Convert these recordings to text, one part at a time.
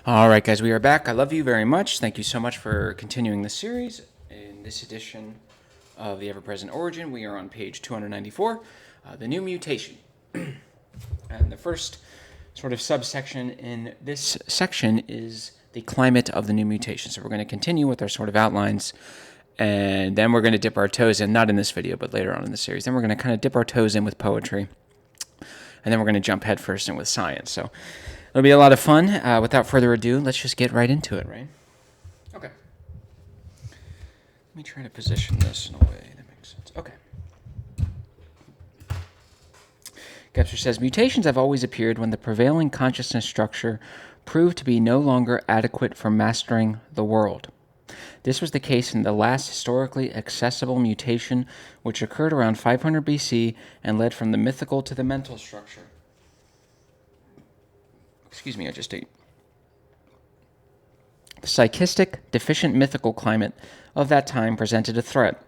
All right, guys, we are back. I love you very much. Thank you so much for continuing the series. In this edition of the Ever-Present Origin, we are on page 294, the new mutation. And the first sort of subsection in this section is the climate of the new mutation. So we're going to continue with our sort of outlines, and then we're going to dip our toes in, not in this video, but later on in the series. Then we're going to kind of dip our toes in with poetry, and then we're going to jump headfirst in with science. So it'll be a lot of fun. Without further ado, let's just get right into it, right? Okay. Let me try to position this in a way that makes sense. Okay. Gebser says, mutations have always appeared when the prevailing consciousness structure proved to be no longer adequate for mastering the world. This was the case in the last historically accessible mutation, which occurred around 500 BC and led from the mythical to the mental structure. Excuse me, I just ate. The psychistic, deficient mythical climate of that time presented a threat,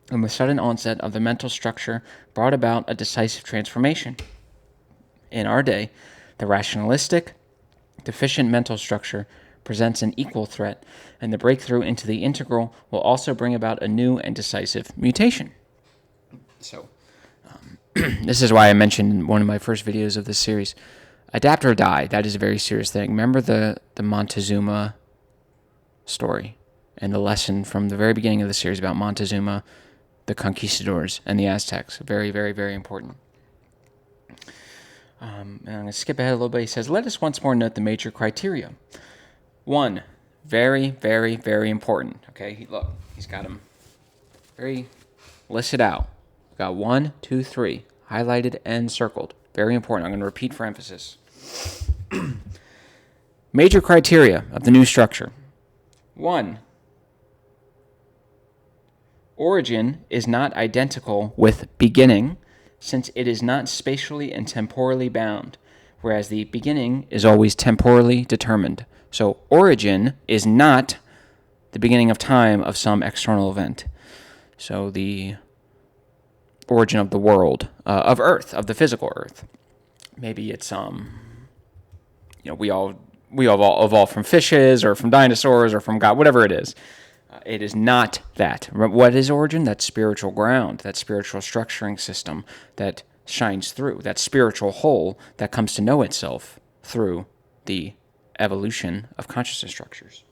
and the sudden onset of the mental structure brought about a decisive transformation. In our day, the rationalistic, deficient mental structure presents an equal threat, and the breakthrough into the integral will also bring about a new and decisive mutation. So, this is why I mentioned in one of my first videos of this series, adapt or die. That is a very serious thing. Remember the Montezuma story and the lesson from the very beginning of the series about Montezuma, the conquistadors, and the Aztecs. Very, very, very important. And I'm going to skip ahead a little bit. He says, let us once more note the major criteria. 1, very, very, very important. Okay, look, he's got them very listed out. We've got 1, 2, 3, highlighted and circled. Very important. I'm going to repeat for emphasis. Major criteria of the new structure. 1, origin is not identical with beginning, since it is not spatially and temporally bound, whereas the beginning is always temporally determined. So origin is not the beginning of time of some external event. So the origin of the world, of Earth, of the physical Earth. Maybe it's we all evolved from fishes or from dinosaurs or from God, whatever it is. It is not that. What is origin? That spiritual ground, that spiritual structuring system that shines through, that spiritual whole that comes to know itself through the evolution of consciousness structures.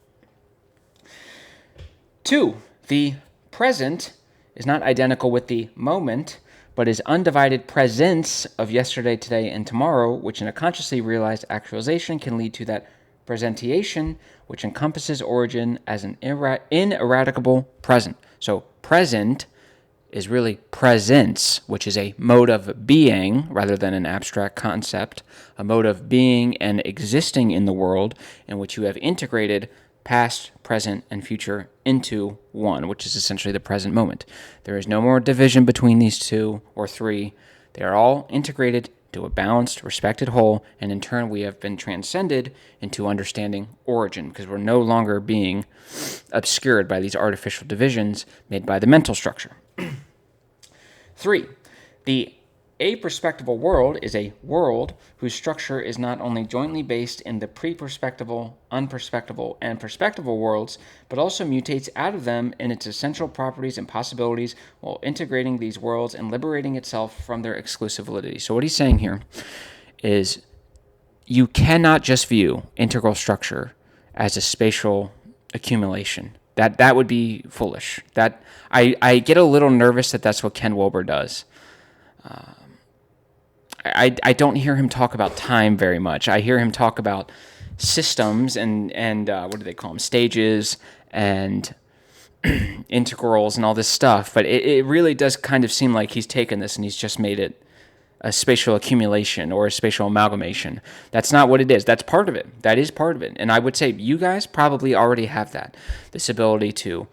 2, the present is not identical with the moment, but is undivided presence of yesterday, today, and tomorrow, which in a consciously realized actualization can lead to that presentation, which encompasses origin as an ineradicable present. So present is really presence, which is a mode of being rather than an abstract concept, a mode of being and existing in the world in which you have integrated past, present, and future into one, which is essentially the present moment. There is no more division between these 2 or 3. They are all integrated to a balanced, respected whole, and in turn we have been transcended into understanding origin, because we're no longer being obscured by these artificial divisions made by the mental structure. 3, the a-perspectival world is a world whose structure is not only jointly based in the pre-perspectival, unperspectival, and perspectival worlds, but also mutates out of them in its essential properties and possibilities while integrating these worlds and liberating itself from their exclusive validity. So what he's saying here is you cannot just view integral structure as a spatial accumulation. That would be foolish. That I get a little nervous that that's what Ken Wilber does. I don't hear him talk about time very much. I hear him talk about systems and what do they call them? Stages and integrals and all this stuff. But it really does kind of seem like he's taken this and he's just made it a spatial accumulation or a spatial amalgamation. That's not what it is. That's part of it. That is part of it. And I would say you guys probably already have that. This ability to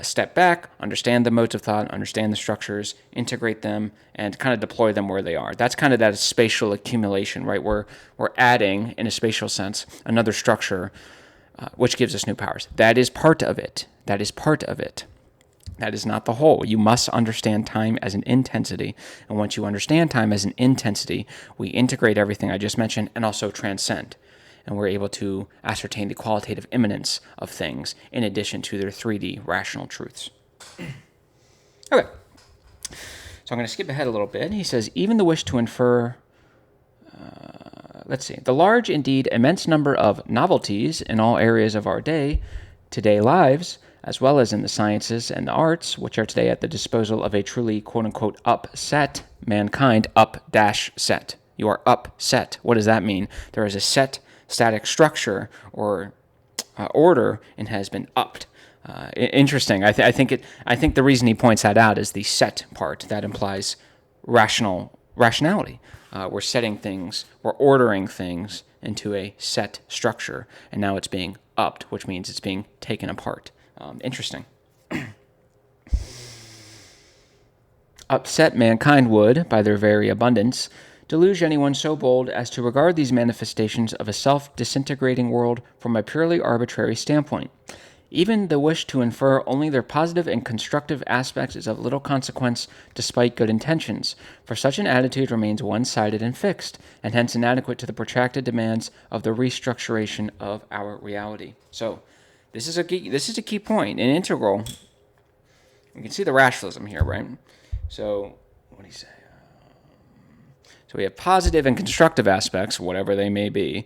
step back, understand the modes of thought, understand the structures, integrate them, and kind of deploy them where they are. That's kind of that spatial accumulation, right? We're adding, in a spatial sense, another structure, which gives us new powers. That is part of it. That is part of it. That is not the whole. You must understand time as an intensity. And once you understand time as an intensity, we integrate everything I just mentioned and also transcend. and we're able to ascertain the qualitative immanence of things in addition to their 3D rational truths. Okay, so I'm going to skip ahead a little bit. He says, even the wish to infer, the large, indeed immense number of novelties in all areas of our today lives, as well as in the sciences and the arts, which are today at the disposal of a truly quote-unquote upset mankind, up-set. You are upset. What does that mean? There is a set static structure or order and has been upped. Interesting. I think the reason he points that out is the set part. That implies rationality. We're setting things, we're ordering things into a set structure, and now it's being upped, which means it's being taken apart. Interesting. Upset mankind would, by their very abundance, deluge anyone so bold as to regard these manifestations of a self-disintegrating world from a purely arbitrary standpoint. Even the wish to infer only their positive and constructive aspects is of little consequence despite good intentions, for such an attitude remains one-sided and fixed, and hence inadequate to the protracted demands of the restructuration of our reality. So, this is a key point. In integral, you can see the rationalism here, right? So, what do you say? So we have positive and constructive aspects, whatever they may be,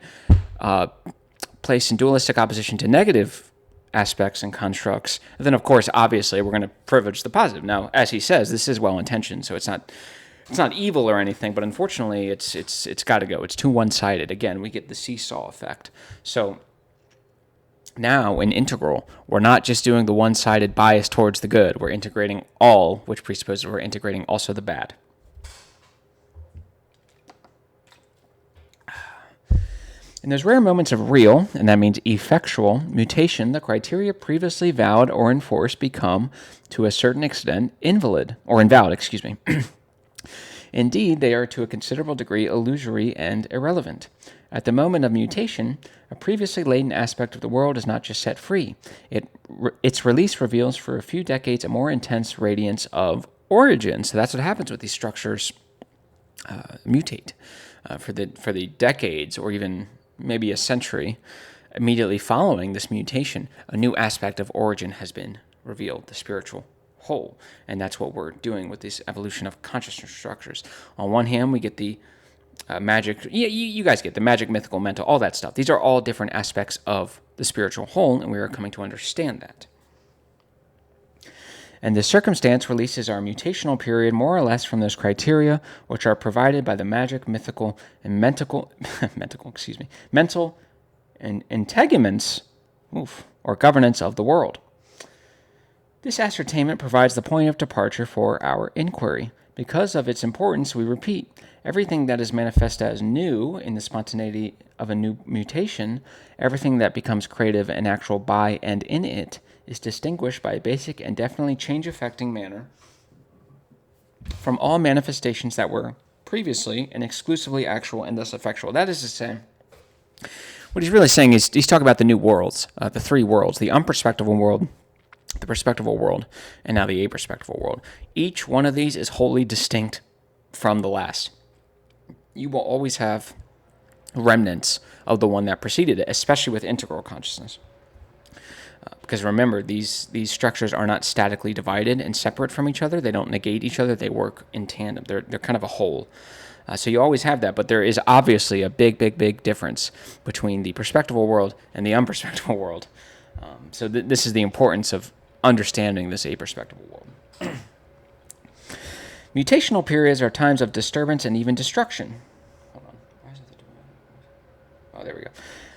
placed in dualistic opposition to negative aspects and constructs. And then, of course, obviously, we're going to privilege the positive. Now, as he says, this is well-intentioned, so it's not evil or anything, but unfortunately, it's got to go. It's too one-sided. Again, we get the seesaw effect. So now, in integral, we're not just doing the one-sided bias towards the good. We're integrating all, which presupposes we're integrating also the bad. In those rare moments of real, and that means effectual, mutation, the criteria previously valid or enforced become, to a certain extent, invalid. Indeed, they are to a considerable degree illusory and irrelevant. At the moment of mutation, a previously latent aspect of the world is not just set free. Its release reveals for a few decades a more intense radiance of origin. So that's what happens with these structures mutate. For the decades or even maybe a century immediately following this mutation, a new aspect of origin has been revealed, the spiritual whole. And that's what we're doing with this evolution of consciousness structures. On one hand, we get the magic, you guys get the magic, mythical, mental, all that stuff. These are all different aspects of the spiritual whole, and we are coming to understand that. And this circumstance releases our mutational period more or less from those criteria which are provided by the magic, mythical, and mental and integuments, or governance of the world. This ascertainment provides the point of departure for our inquiry. Because of its importance, we repeat, everything that is manifest as new in the spontaneity of a new mutation, everything that becomes creative and actual by and in it, is distinguished by a basic and definitely change-affecting manner from all manifestations that were previously and exclusively actual and thus effectual. That is to say, what he's really saying is he's talking about the new worlds, the three worlds, the unperspectival world, the perspectival world, and now the aperspectival world. Each one of these is wholly distinct from the last. You will always have remnants of the one that preceded it, especially with integral consciousness. Because remember, these structures are not statically divided and separate from each other. They don't negate each other. They work in tandem. They're kind of a whole. So you always have that, but there is obviously a big difference between the perspectival world and the unperspectival world. So this is the importance of understanding this aperspectival world. Mutational periods are times of disturbance and even destruction. Hold on. Why is it oh, there we go.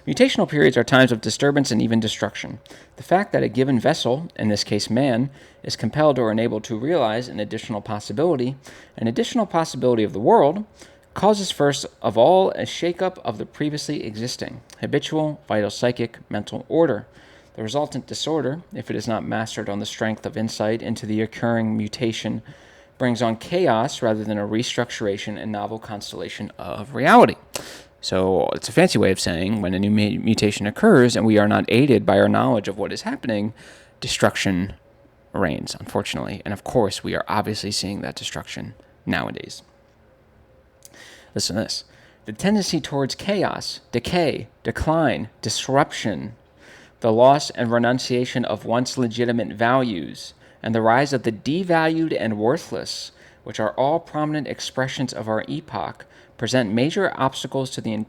Mutational periods are times of disturbance and even destruction. The fact that a given vessel, in this case man, is compelled or enabled to realize an additional possibility of the world, causes first of all a shake-up of the previously existing, habitual, vital psychic, mental order. The resultant disorder, if it is not mastered on the strength of insight into the occurring mutation, brings on chaos rather than a restructuration and novel constellation of reality. So it's a fancy way of saying when a new mutation occurs and we are not aided by our knowledge of what is happening, destruction reigns, unfortunately. And of course, we are obviously seeing that destruction nowadays. Listen to this. The tendency towards chaos, decay, decline, disruption, the loss and renunciation of once legitimate values, and the rise of the devalued and worthless, which are all prominent expressions of our epoch, present major obstacles to the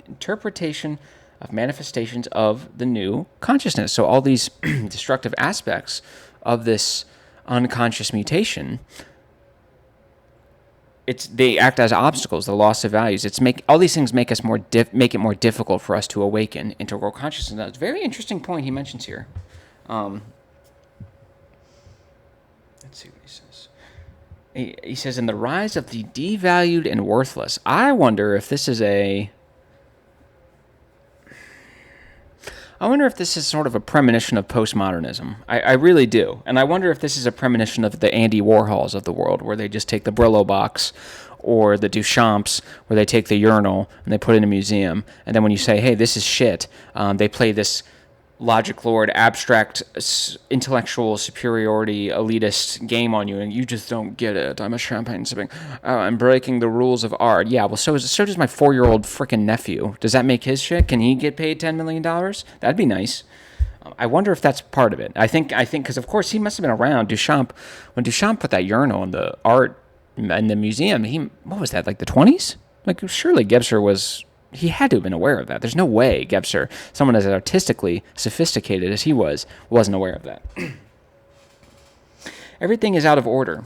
interpretation of manifestations of the new consciousness. So all these destructive aspects of this unconscious mutation, they act as obstacles. The loss of values. All these things make it more difficult for us to awaken integral consciousness. Now, it's a very interesting point he mentions here. Let's see what he says. He says, in the rise of the devalued and worthless. I wonder if this is sort of a premonition of postmodernism. I really do. And I wonder if this is a premonition of the Andy Warhols of the world, where they just take the Brillo box, or the Duchamps, where they take the urinal and they put it in a museum. And then when you say, hey, this is shit, they play this logic lord, abstract, intellectual superiority, elitist game on you, and you just don't get it. I'm a champagne sipping. I'm breaking the rules of art. Yeah, well, so does my 4-year-old freaking nephew. Does that make his shit? Can he get paid $10 million? That'd be nice. I wonder if that's part of it. I think, because of course he must have been around Duchamp when Duchamp put that urinal in the art in the museum. What was that, like the 20s? Like, surely Gebser he had to have been aware of that. There's no way Gebser, someone as artistically sophisticated as he wasn't aware of that. Everything is out of order.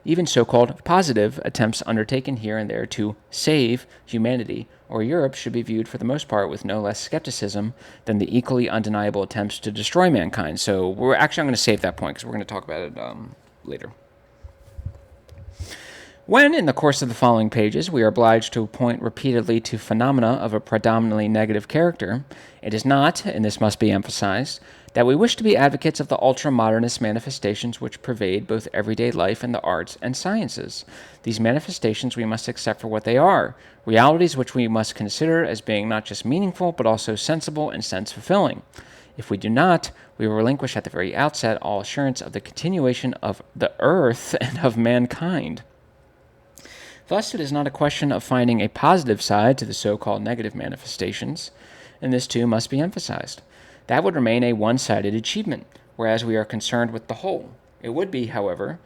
Even so-called positive attempts undertaken here and there to save humanity or Europe should be viewed for the most part with no less skepticism than the equally undeniable attempts to destroy mankind. So I'm going to save that point because we're going to talk about it later. When, in the course of the following pages, we are obliged to point repeatedly to phenomena of a predominantly negative character, it is not, and this must be emphasized, that we wish to be advocates of the ultra-modernist manifestations which pervade both everyday life and the arts and sciences. These manifestations we must accept for what they are, realities which we must consider as being not just meaningful, but also sensible and sense-fulfilling. If we do not, we will relinquish at the very outset all assurance of the continuation of the earth and of mankind. Thus, it is not a question of finding a positive side to the so-called negative manifestations, and this too must be emphasized. That would remain a one-sided achievement, whereas we are concerned with the whole. It would, however,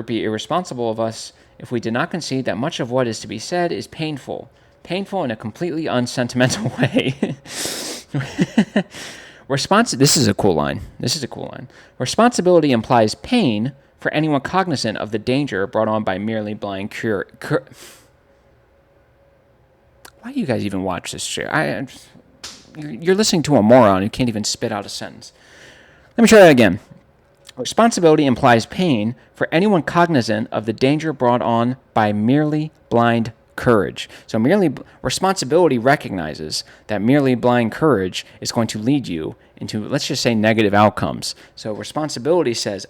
be irresponsible of us if we did not concede that much of what is to be said is painful in a completely unsentimental way. This is a cool line. Responsibility implies pain for anyone cognizant of the danger brought on by merely blind Why do you guys even watch this shit? You're listening to a moron who can't even spit out a sentence. Let me try that again. Responsibility implies pain for anyone cognizant of the danger brought on by merely blind courage. So responsibility recognizes that merely blind courage is going to lead you into, let's just say, negative outcomes. So responsibility says,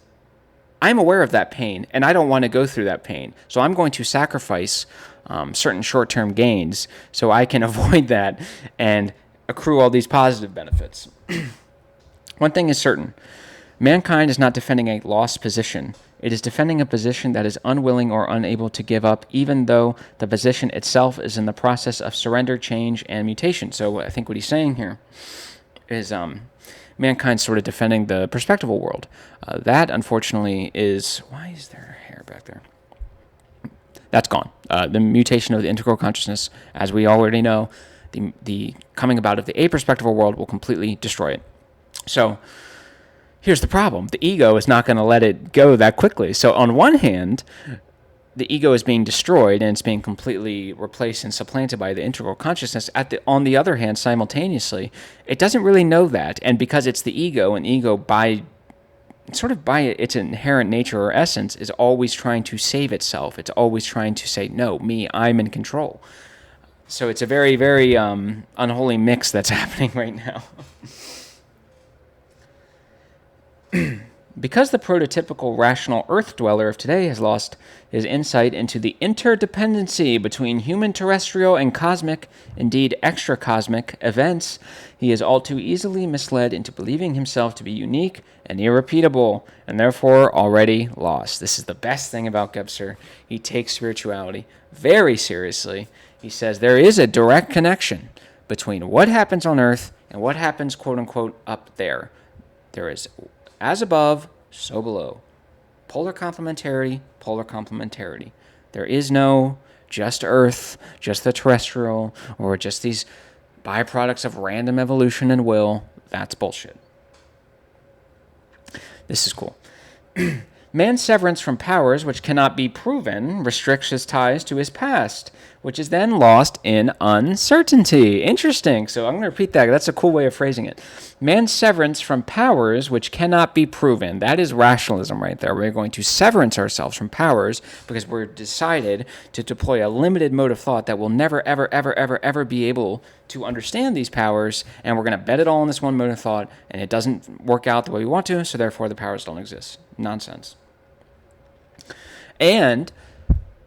I'm aware of that pain, and I don't want to go through that pain. So I'm going to sacrifice certain short-term gains so I can avoid that and accrue all these positive benefits. One thing is certain. Mankind is not defending a lost position. It is defending a position that is unwilling or unable to give up, even though the position itself is in the process of surrender, change, and mutation. So I think what he's saying here is mankind's sort of defending the perspectival world. That, unfortunately, is... Why is there hair back there? That's gone. The mutation of the integral consciousness, as we already know, the coming about of the a-perspectival world will completely destroy it. So here's the problem. The ego is not going to let it go that quickly. So on one hand, the ego is being destroyed and it's being completely replaced and supplanted by the integral consciousness. On the other hand, simultaneously, it doesn't really know that. And because it's the ego, and ego by its inherent nature or essence is always trying to save itself. It's always trying to say, no, me, I'm in control. So it's a very, very unholy mix that's happening right now. Because the prototypical rational Earth dweller of today has lost his insight into the interdependency between human, terrestrial, and cosmic, indeed extra-cosmic, events, he is all too easily misled into believing himself to be unique and irrepeatable, and therefore already lost. This is the best thing about Gebser. He takes spirituality very seriously. He says there is a direct connection between what happens on Earth and what happens, quote-unquote, up there. There is as above, so below. Polar complementarity, polar complementarity. There is no just Earth, just the terrestrial, or just these byproducts of random evolution and will. That's bullshit. This is cool. Man's severance from powers which cannot be proven restricts his ties to his past, which is then lost in uncertainty. Interesting. So I'm going to repeat that. That's a cool way of phrasing it. Man's severance from powers which cannot be proven. That is rationalism right there. We're going to severance ourselves from powers because we're decided to deploy a limited mode of thought that will never, ever, ever, ever, ever be able to understand these powers, and we're going to bet it all on this one mode of thought, and it doesn't work out the way we want to, so therefore the powers don't exist. Nonsense. And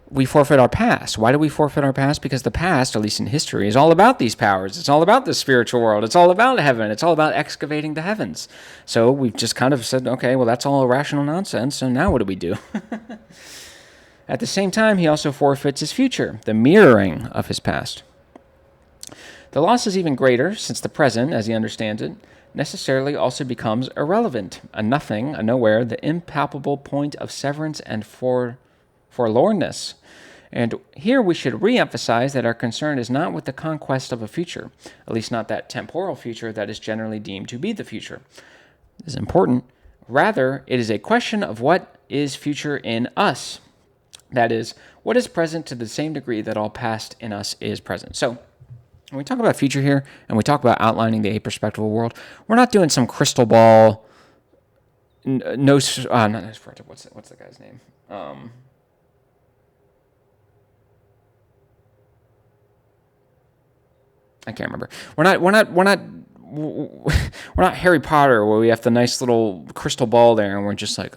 we forfeit our past. Why do we forfeit our past? Because the past, at least in history, is all about these powers. It's all about the spiritual world. It's all about heaven. It's all about excavating the heavens. So we've just kind of said, okay, well, that's all irrational nonsense, so now what do we do? At the same time, he also forfeits his future, the mirroring of his past. The loss is even greater, since the present, as he understands it, necessarily also becomes irrelevant, a nothing, a nowhere, the impalpable point of severance and forlornness. And here we should re-emphasize that our concern is not with the conquest of a future, at least not that temporal future that is generally deemed to be the future. This is important. Rather, it is a question of what is future in us. That is, what is present to the same degree that all past in us is present. So, when we talk about future here, and we talk about outlining the aperspectival world, we're not doing some crystal ball, not Nosferatu, what's the guy's name? I can't remember. We're not Harry Potter where we have the nice little crystal ball there and we're just like,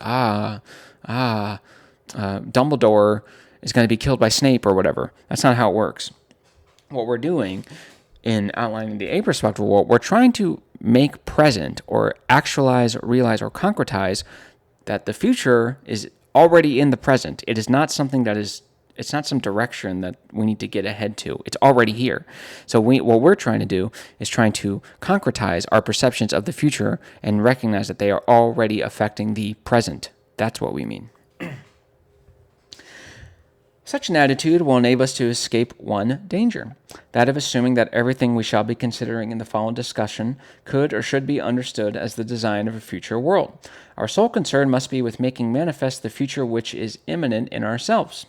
Dumbledore is going to be killed by Snape or whatever. That's not how it works. What we're doing in outlining the aperspectival world, we're trying to make present or actualize, realize, or concretize that the future is already in the present. It is not something that is, it's not some direction that we need to get ahead to. It's already here. So what we're trying to do is trying to concretize our perceptions of the future and recognize that they are already affecting the present. That's what we mean. Such an attitude will enable us to escape one danger, that of assuming that everything we shall be considering in the following discussion could or should be understood as the design of a future world. Our sole concern must be with making manifest the future which is immanent in ourselves.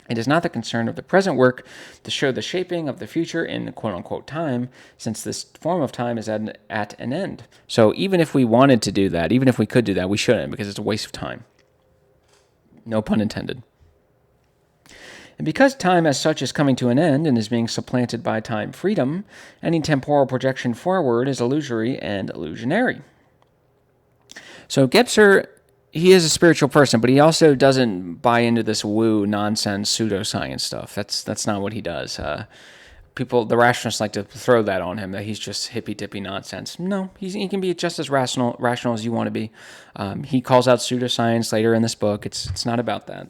It is not the concern of the present work to show the shaping of the future in quote-unquote time, since this form of time is at an end. So even if we wanted to do that, even if we could do that, we shouldn't, because it's a waste of time. No pun intended. And because time as such is coming to an end and is being supplanted by time freedom, any temporal projection forward is illusory and illusionary. So Gebser, he is a spiritual person, but he also doesn't buy into this woo nonsense pseudoscience stuff. That's not what he does. The rationalists like to throw that on him, that he's just hippy-dippy nonsense. No, he can be just as rational as you want to be. He calls out pseudoscience later in this book. It's not about that.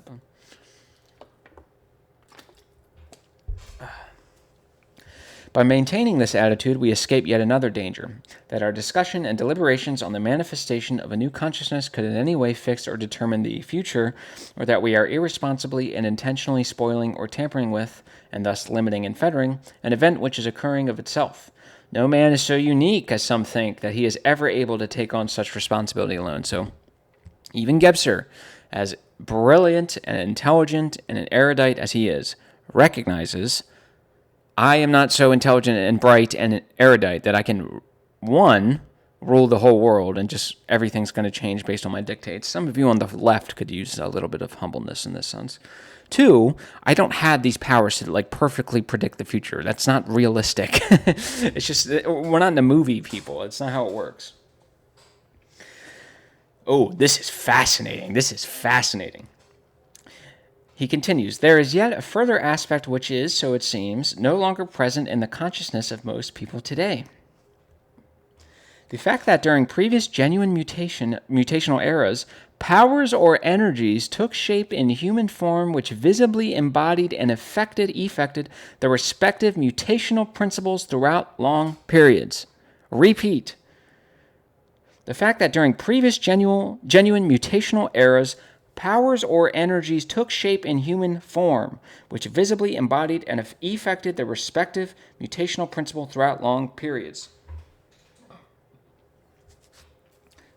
By maintaining this attitude, we escape yet another danger, that our discussion and deliberations on the manifestation of a new consciousness could in any way fix or determine the future, or that we are irresponsibly and intentionally spoiling or tampering with, and thus limiting and fettering, an event which is occurring of itself. No man is so unique, as some think, that he is ever able to take on such responsibility alone. So, even Gebser, as brilliant and intelligent and an erudite as he is, recognizes I am not so intelligent and bright and erudite that I can, one, rule the whole world and just everything's going to change based on my dictates. Some of you on the left could use a little bit of humbleness in this sense. Two, I don't have these powers to perfectly predict the future. That's not realistic. It's just, we're not in a movie, people. It's not how it works. Oh, this is fascinating. This is fascinating. He continues, there is yet a further aspect which is, so it seems, no longer present in the consciousness of most people today. The fact that during previous genuine mutational eras, powers or energies took shape in human form which visibly embodied and effected the respective mutational principles throughout long periods. Repeat. The fact that during previous genuine mutational eras, powers or energies took shape in human form, which visibly embodied and effected the respective mutational principle throughout long periods.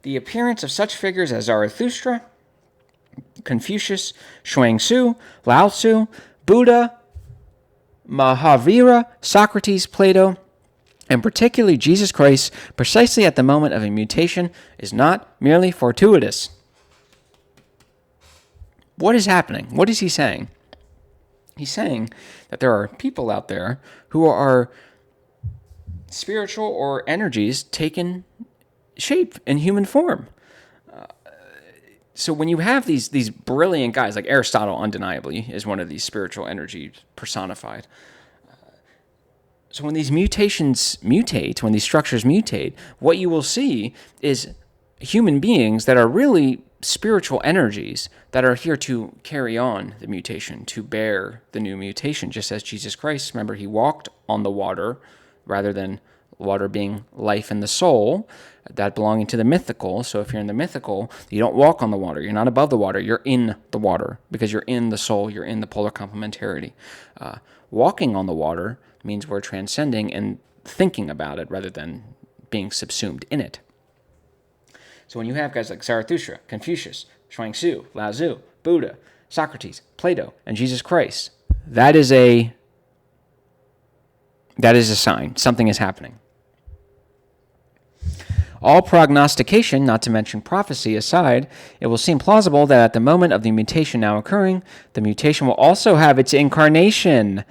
The appearance of such figures as Zarathustra, Confucius, Xuanxu, Lao Tzu, Buddha, Mahavira, Socrates, Plato, and particularly Jesus Christ, precisely at the moment of a mutation, is not merely fortuitous. What is happening? What is he saying? He's saying that there are people out there who are spiritual or energies taken shape in human form. So when you have these brilliant guys, like Aristotle undeniably is one of these spiritual energies personified. So when these mutations mutate, when these structures mutate, what you will see is human beings that are really spiritual energies that are here to carry on the mutation, to bear the new mutation, just as Jesus Christ, remember, he walked on the water rather than water being life in the soul, that belonging to the mythical. So if you're in the mythical, you don't walk on the water. You're not above the water. You're in the water because you're in the soul. You're in the polar complementarity. Walking on the water means we're transcending and thinking about it rather than being subsumed in it. So when you have guys like Zarathustra, Confucius, Xuanxu, Lao Tzu, Buddha, Socrates, Plato, and Jesus Christ, that is a sign. Something is happening. All prognostication, not to mention prophecy, aside, it will seem plausible that at the moment of the mutation now occurring, the mutation will also have its incarnation.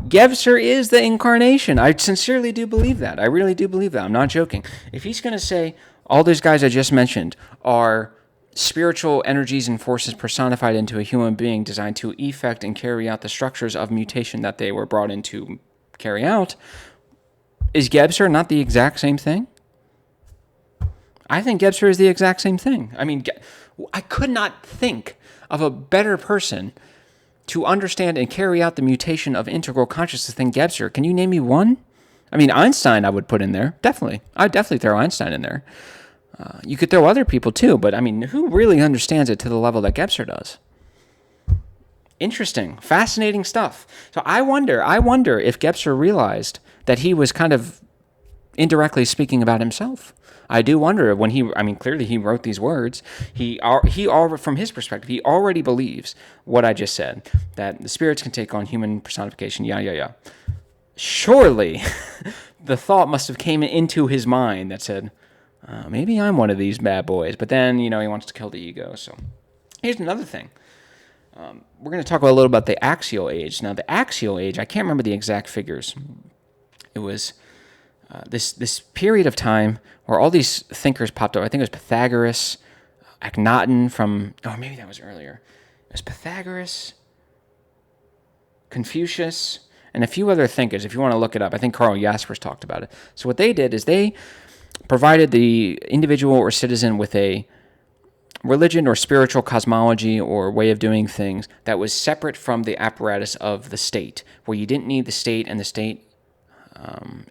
Gebser is the incarnation. I sincerely do believe that. I really do believe that. I'm not joking. If he's going to say all those guys I just mentioned are spiritual energies and forces personified into a human being designed to effect and carry out the structures of mutation that they were brought in to carry out, is Gebser not the exact same thing? I think Gebser is the exact same thing. I mean, I could not think of a better person to understand and carry out the mutation of integral consciousness than Gebser. Can you name me one? I mean, Einstein I would put in there, definitely. I'd definitely throw Einstein in there. You could throw other people too, but I mean, who really understands it to the level that Gebser does? Interesting, fascinating stuff. So I wonder if Gebser realized that he was kind of indirectly speaking about himself. I do wonder when clearly he wrote these words. He from his perspective, he already believes what I just said, that the spirits can take on human personification. Yeah. Surely, the thought must have came into his mind that said, maybe I'm one of these bad boys. But then, he wants to kill the ego. So here's another thing. We're going to talk a little about the axial age. Now, the axial age, I can't remember the exact figures. It was this period of time where all these thinkers popped up. I think it was Pythagoras, Akhenaten maybe that was earlier. It was Pythagoras, Confucius, and a few other thinkers. If you want to look it up, I think Karl Jaspers talked about it. So what they did is they provided the individual or citizen with a religion or spiritual cosmology or way of doing things that was separate from the apparatus of the state, where you didn't need the state and the state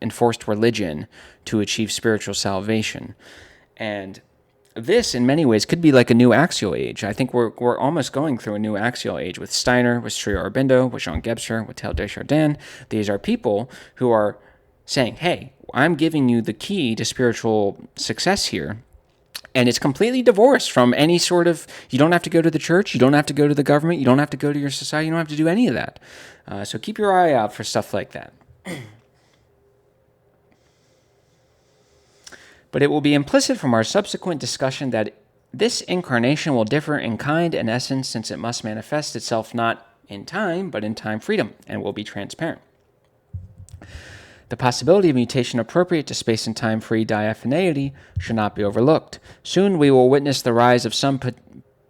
enforced religion to achieve spiritual salvation. And this, in many ways, could be like a new axial age. I think we're almost going through a new axial age with Steiner, with Sri Aurobindo, with Jean Gebser, with Teilhard de Chardin. These are people who are saying, hey, I'm giving you the key to spiritual success here. And it's completely divorced from any sort of, you don't have to go to the church, you don't have to go to the government, you don't have to go to your society, you don't have to do any of that. So keep your eye out for stuff like that. But it will be implicit from our subsequent discussion that this incarnation will differ in kind and essence, since it must manifest itself not in time, but in time freedom, and will be transparent. The possibility of mutation appropriate to space and time-free diaphaneity should not be overlooked. Soon we will witness the rise of some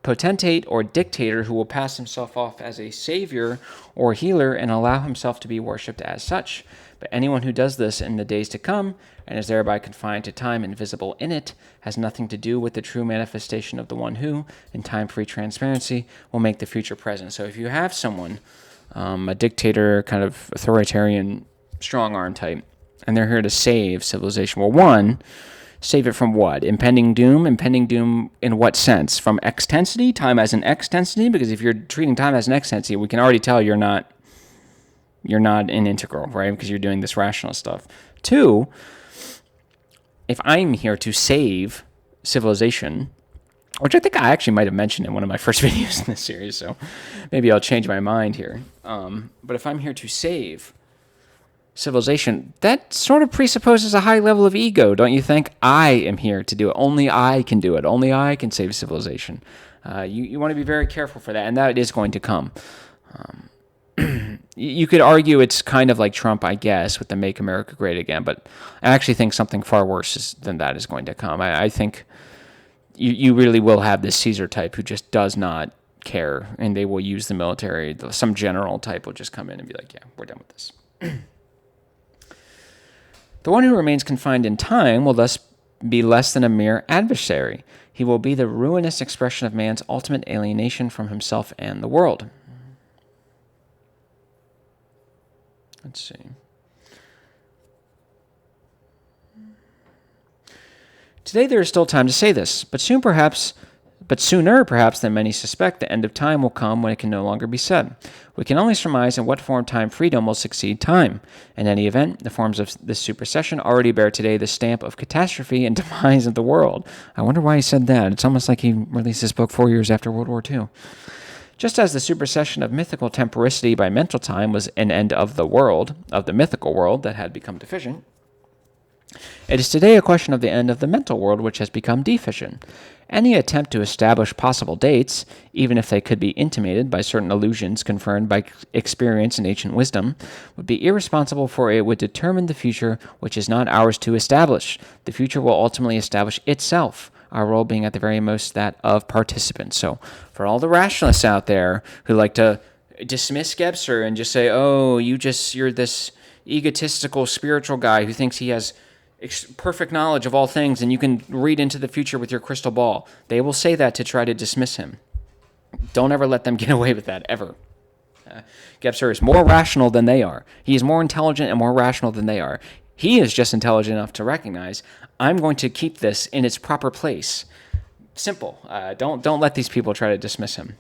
potentate or dictator who will pass himself off as a savior or healer and allow himself to be worshipped as such. But anyone who does this in the days to come, and is thereby confined to time and visible in it, has nothing to do with the true manifestation of the one who, in time-free transparency, will make the future present. So if you have someone, a dictator, kind of authoritarian, strong-arm type, and they're here to save civilization, well, one, save it from what? Impending doom? Impending doom in what sense? From extensity? Time as an extensity? Because if you're treating time as an extensity, we can already tell you're not an integral, right? Because you're doing this rational stuff. Two, if I'm here to save civilization, which I think I actually might have mentioned in one of my first videos in this series, so maybe I'll change my mind here. But if I'm here to save civilization, that sort of presupposes a high level of ego, don't you think? I am here to do it. Only I can do it. Only I can save civilization. You want to be very careful for that, and that is going to come. You could argue it's kind of like Trump, I guess, with the Make America Great Again, but I actually think something far worse than that is going to come. I think you really will have this Caesar type who just does not care, and they will use the military. Some general type will just come in and be like, yeah, we're done with this. The one who remains confined in time will thus be less than a mere adversary. He will be the ruinous expression of man's ultimate alienation from himself and the world. Let's see. Today there is still time to say this, but sooner perhaps than many suspect, the end of time will come when it can no longer be said. We can only surmise in what form time freedom will succeed time. In any event, the forms of this supersession already bear today the stamp of catastrophe and demise of the world. I wonder why he said that. It's almost like he released this book 4 years after World War II. Just as the supersession of mythical temporicity by mental time was an end of the world, of the mythical world that had become deficient, it is today a question of the end of the mental world which has become deficient. Any attempt to establish possible dates, even if they could be intimated by certain illusions confirmed by experience and ancient wisdom, would be irresponsible, for it would determine the future which is not ours to establish. The future will ultimately establish itself, our role being at the very most that of participants. So for all the rationalists out there who like to dismiss Gebser and just say, oh, you're this egotistical spiritual guy who thinks he has perfect knowledge of all things and you can read into the future with your crystal ball. They will say that to try to dismiss him. Don't ever let them get away with that, ever. Gebser is more rational than they are. He is more intelligent and more rational than they are. He is just intelligent enough to recognize, I'm going to keep this in its proper place. Simple. Don't let these people try to dismiss him.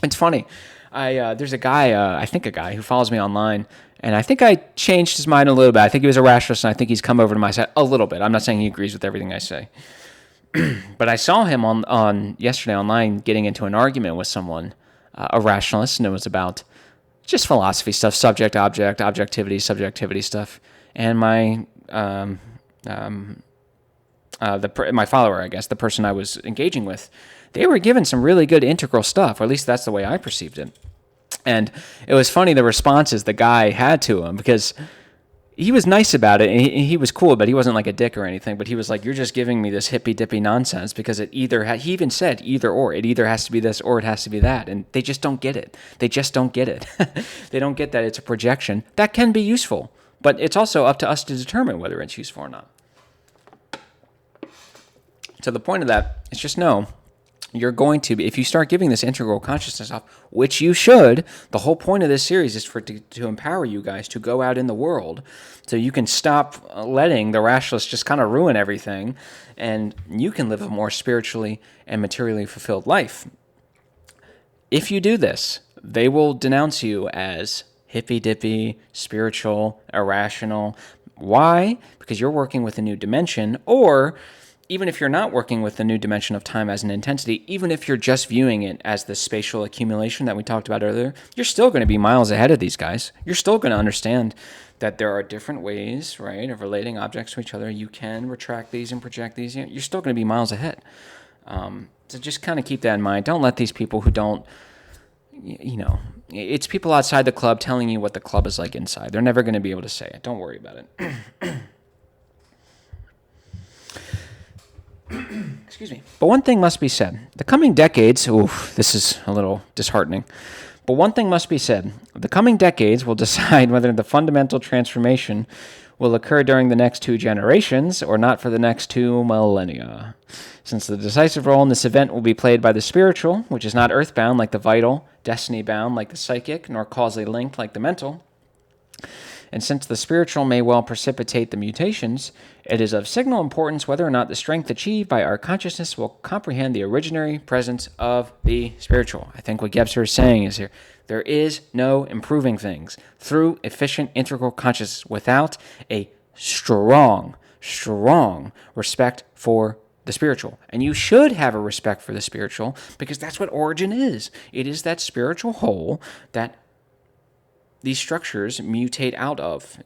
It's funny. There's a guy, I think a guy, who follows me online, and I think I changed his mind a little bit. I think he was a rationalist, and I think he's come over to my side a little bit. I'm not saying he agrees with everything I say. But I saw him on yesterday online getting into an argument with someone, a rationalist, and it was about just philosophy stuff, subject, object, objectivity, subjectivity stuff. And my follower, I guess, the person I was engaging with, they were given some really good integral stuff, or at least that's the way I perceived it. And it was funny, the responses the guy had to him, because he was nice about it, and he was cool, but he wasn't like a dick or anything, but he was like, you're just giving me this hippy-dippy nonsense, because it either, he even said either or, it either has to be this or it has to be that, and they just don't get it. They just don't get it. They don't get that it's a projection. That can be useful, but it's also up to us to determine whether it's useful or not. So the point of that is just know, you're going to be, if you start giving this integral consciousness off, which you should, the whole point of this series is to empower you guys to go out in the world so you can stop letting the rationalists just kind of ruin everything, and you can live a more spiritually and materially fulfilled life. If you do this, they will denounce you as hippy-dippy, spiritual, irrational. Why? Because you're working with a new dimension, or even if you're not working with the new dimension of time as an intensity, even if you're just viewing it as the spatial accumulation that we talked about earlier, you're still going to be miles ahead of these guys. You're still going to understand that there are different ways, right, of relating objects to each other. You can retract these and project these. You're still going to be miles ahead. So just kind of keep that in mind. Don't let these people who don't, it's people outside the club telling you what the club is like inside. They're never going to be able to say it. Don't worry about it. Excuse me. But one thing must be said. The coming decades, this is a little disheartening. But one thing must be said. The coming decades will decide whether the fundamental transformation will occur during the next 2 generations or not for the next 2 millennia. Since the decisive role in this event will be played by the spiritual, which is not earthbound like the vital, destiny-bound like the psychic, nor causally linked like the mental, and since the spiritual may well precipitate the mutations, it is of signal importance whether or not the strength achieved by our consciousness will comprehend the originary presence of the spiritual. I think what Gebser is saying is here, there is no improving things through efficient integral consciousness without a strong respect for the spiritual. And you should have a respect for the spiritual because that's what origin is. It is that spiritual whole that these structures mutate out of.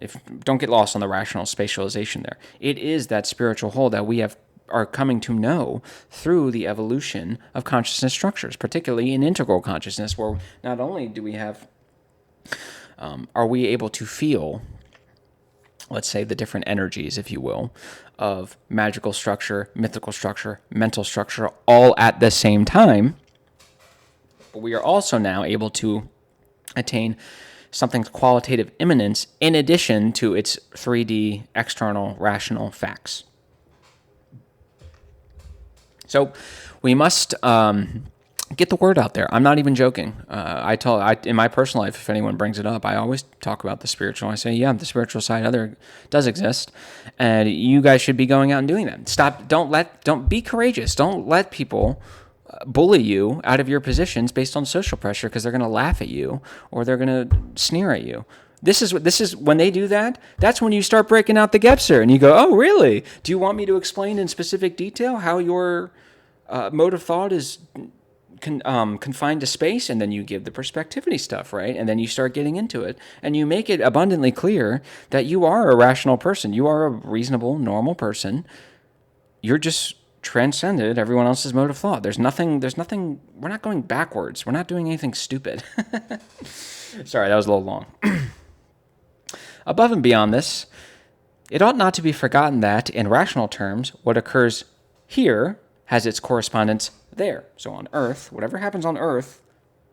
Don't get lost on the rational spatialization there. It is that spiritual whole that we are coming to know through the evolution of consciousness structures, particularly in integral consciousness, where not only do we have, are we able to feel, let's say, the different energies, if you will, of magical structure, mythical structure, mental structure, all at the same time, but we are also now able to attain something's qualitative immanence in addition to its 3D external rational facts. So we must get the word out there. I'm not even joking. In my personal life, if anyone brings it up, I always talk about the spiritual. I say, yeah, the spiritual side does exist, and you guys should be going out and doing that. Don't be courageous. Don't let people bully you out of your positions based on social pressure because they're going to laugh at you or they're going to sneer at you. This is when they do that, that's when you start breaking out the Gebser and you go, oh, really? Do you want me to explain in specific detail how your mode of thought is confined to space? And then you give the perspectivity stuff, right? And then you start getting into it and you make it abundantly clear that you are a rational person. You are a reasonable, normal person. You're just transcended everyone else's mode of thought. There's nothing, we're not going backwards. We're not doing anything stupid. Sorry, that was a little long. Above and beyond this, it ought not to be forgotten that, in rational terms, what occurs here has its correspondence there. So on Earth, whatever happens on Earth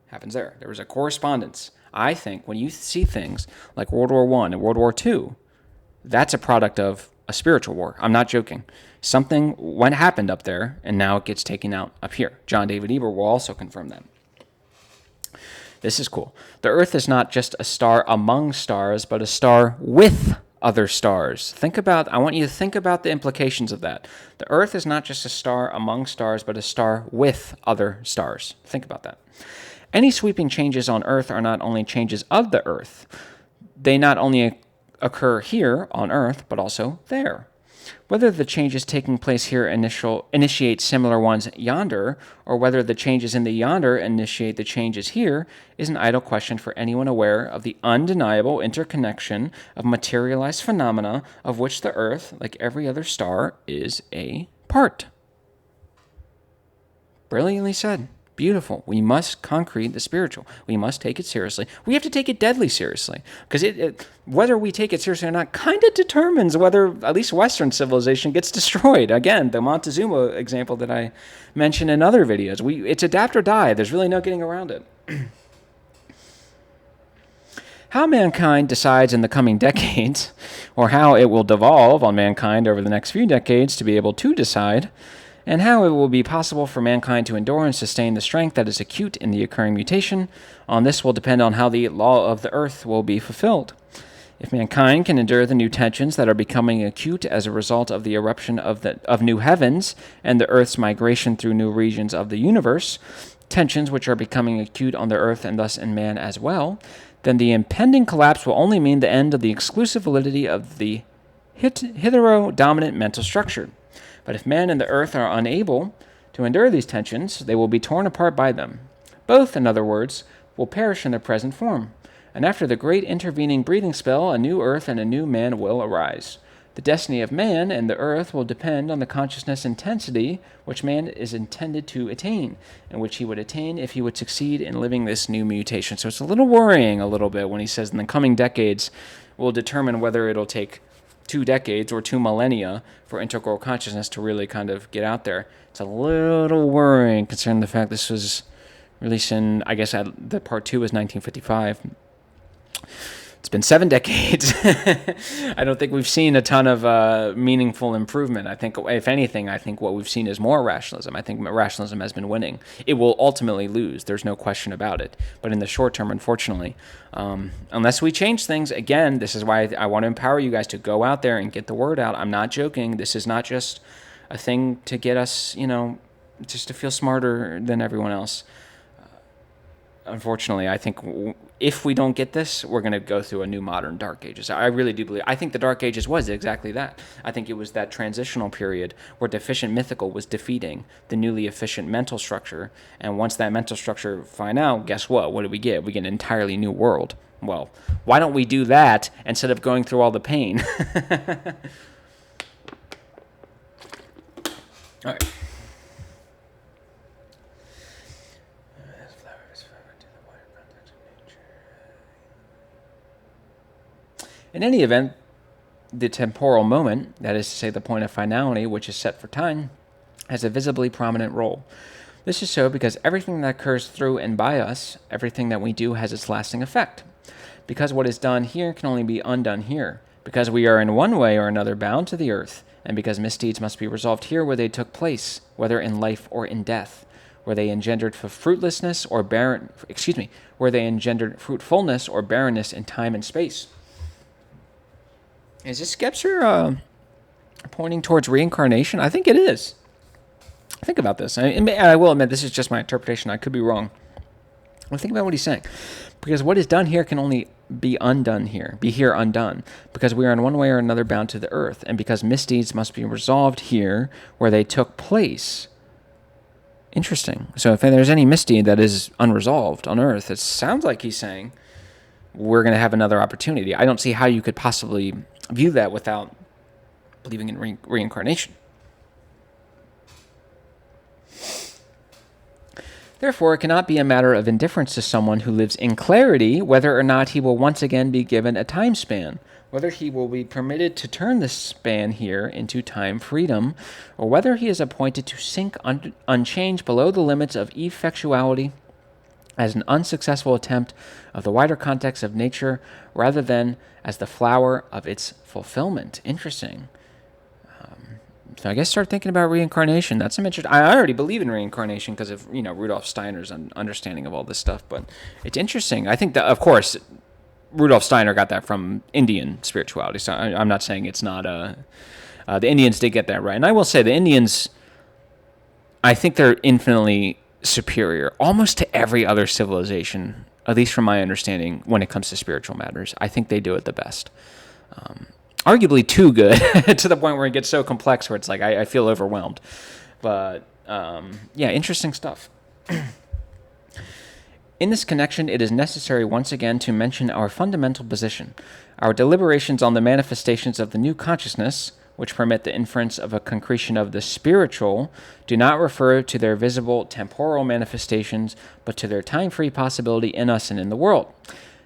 happens there. There is a correspondence. I think when you see things like World War I and World War II, that's a product of a spiritual war. I'm not joking. Something happened up there, and now it gets taken out up here. John David Eber will also confirm that. This is cool. The Earth is not just a star among stars, but a star with other stars. I want you to think about the implications of that. The Earth is not just a star among stars, but a star with other stars. Think about that. Any sweeping changes on Earth are not only changes of the Earth. They not only occur here on Earth, but also there. Whether the changes taking place here initiate similar ones yonder, or whether the changes in the yonder initiate the changes here, is an idle question for anyone aware of the undeniable interconnection of materialized phenomena of which the Earth, like every other star, is a part. Brilliantly said. Beautiful. We must concrete the spiritual. We must take it seriously. We have to take it deadly seriously because whether we take it seriously or not kind of determines whether at least Western civilization gets destroyed. Again, the Montezuma example that I mentioned in other videos. It's adapt or die. There's really no getting around it. How mankind decides in the coming decades, or how it will devolve on mankind over the next few decades to be able to decide, and how it will be possible for mankind to endure and sustain the strength that is acute in the occurring mutation. On this will depend on how the law of the earth will be fulfilled. If mankind can endure the new tensions that are becoming acute as a result of the eruption of new heavens and the earth's migration through new regions of the universe, tensions which are becoming acute on the earth and thus in man as well, then the impending collapse will only mean the end of the exclusive validity of the hetero-dominant mental structure. But if man and the earth are unable to endure these tensions, they will be torn apart by them. Both, in other words, will perish in their present form. And after the great intervening breathing spell, a new earth and a new man will arise. The destiny of man and the earth will depend on the consciousness intensity which man is intended to attain, and which he would attain if he would succeed in living this new mutation. So it's a little worrying a little bit when he says in the coming decades will determine whether it'll take 2 decades or 2 millennia for integral consciousness to really kind of get out there. It's a little worrying considering the fact this was released in, I guess the part 2 was 1955. It's been 7 decades. I don't think we've seen a ton of meaningful improvement. I think, if anything, I think what we've seen is more rationalism. I think rationalism has been winning. It will ultimately lose. There's no question about it. But in the short term, unfortunately, unless we change things, again, this is why I want to empower you guys to go out there and get the word out. I'm not joking. This is not just a thing to get us, just to feel smarter than everyone else. Unfortunately, I think if we don't get this, we're going to go through a new modern Dark Ages. I really do believe. I think the Dark Ages was exactly that. I think it was that transitional period where deficient mythical was defeating the newly efficient mental structure. And once that mental structure find out, guess what? What do we get? We get an entirely new world. Well, why don't we do that instead of going through all the pain? All right. In any event, the temporal moment, that is to say the point of finality, which is set for time, has a visibly prominent role. This is so because everything that occurs through and by us, everything that we do has its lasting effect. Because what is done here can only be undone here. Because we are in one way or another bound to the earth, and because misdeeds must be resolved here where they took place, whether in life or in death, where they engendered fruitlessness or where they engendered fruitfulness or barrenness in time and space. Is this Gebser pointing towards reincarnation? I think it is. Think about this. I will admit this is just my interpretation. I could be wrong. Well, think about what he's saying. Because what is done here can only be undone here, be here undone. Because we are in one way or another bound to the earth. And because misdeeds must be resolved here where they took place. Interesting. So if there's any misdeed that is unresolved on earth, it sounds like he's saying we're going to have another opportunity. I don't see how you could possibly view that without believing in reincarnation. Therefore, it cannot be a matter of indifference to someone who lives in clarity whether or not he will once again be given a time span, whether he will be permitted to turn this span here into time freedom, or whether he is appointed to sink unchanged below the limits of effectuality as an unsuccessful attempt of the wider context of nature rather than as the flower of its fulfillment. Interesting. So I guess start thinking about reincarnation. That's some interesting. I already believe in reincarnation because of Rudolf Steiner's understanding of all this stuff. But it's interesting. I think that, of course, Rudolf Steiner got that from Indian spirituality. So I'm not saying it's not. The Indians did get that right, and I will say the Indians. I think they're infinitely superior, almost to every other civilization, at least from my understanding, when it comes to spiritual matters. I think they do it the best. Arguably too good to the point where it gets so complex where it's like I feel overwhelmed. But yeah, interesting stuff. In this connection, it is necessary once again to mention our fundamental position. Our deliberations on the manifestations of the new consciousness, which permit the inference of a concretion of the spiritual, do not refer to their visible temporal manifestations, but to their time-free possibility in us and in the world.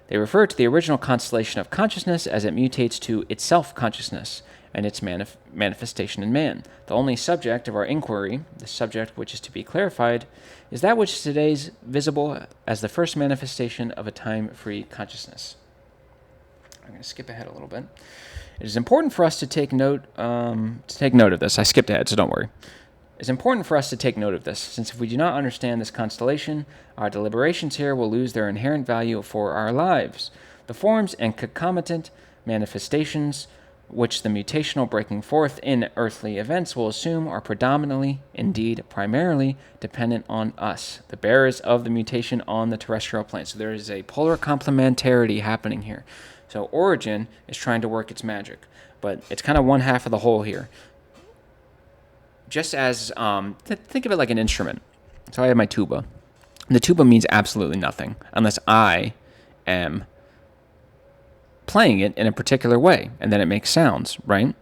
They refer to the original constellation of consciousness as it mutates to itself consciousness and its manifestation in man. The only subject of our inquiry, the subject which is to be clarified, is that which today is visible as the first manifestation of a time-free consciousness. I'm going to skip ahead a little bit. It is important for us to take note of this. I skipped ahead, so don't worry. It's important for us to take note of this, since if we do not understand this constellation, our deliberations here will lose their inherent value for our lives. The forms and concomitant manifestations which the mutational breaking forth in earthly events will assume are predominantly, indeed primarily, dependent on us, the bearers of the mutation on the terrestrial plane. So there is a polar complementarity happening here. So Origin is trying to work its magic, but it's kind of one half of the whole here. Just as, think of it like an instrument. So I have my tuba. The tuba means absolutely nothing unless I am playing it in a particular way, and then it makes sounds, right?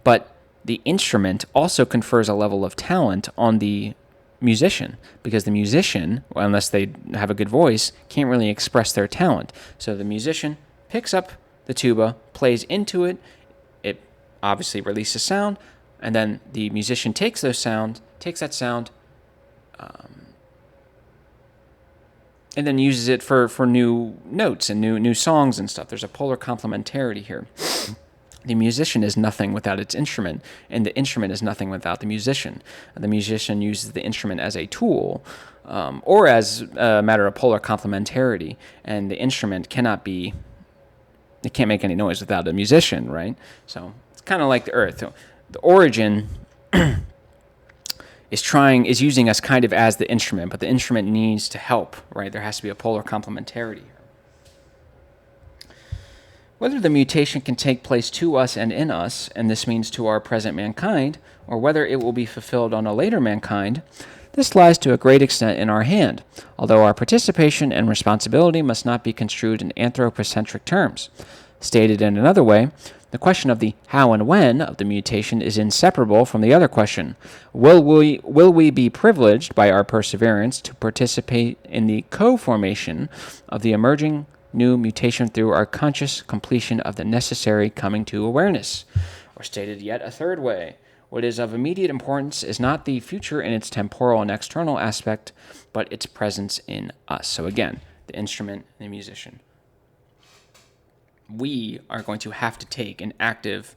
But the instrument also confers a level of talent on the musician, because the musician, unless they have a good voice, can't really express their talent. So the musician picks up the tuba, plays into it, it obviously releases sound, and then the musician takes that sound, and then uses it for new notes and new songs and stuff. There's a polar complementarity here. The musician is nothing without its instrument, and the instrument is nothing without the musician. The musician uses the instrument as a tool, or as a matter of polar complementarity, and the instrument can't make any noise without a musician, right? So it's kind of like the Earth. The origin is using us kind of as the instrument, but the instrument needs to help, right? There has to be a polar complementarity. Whether the mutation can take place to us and in us, and this means to our present mankind, or whether it will be fulfilled on a later mankind, this lies to a great extent in our hand, although our participation and responsibility must not be construed in anthropocentric terms. Stated in another way, the question of the how and when of the mutation is inseparable from the other question. Will we be privileged by our perseverance to participate in the co-formation of the emerging new mutation through our conscious completion of the necessary coming to awareness? Or stated yet a third way, what is of immediate importance is not the future in its temporal and external aspect, but its presence in us. So again, the instrument and the musician. We are going to have to take an active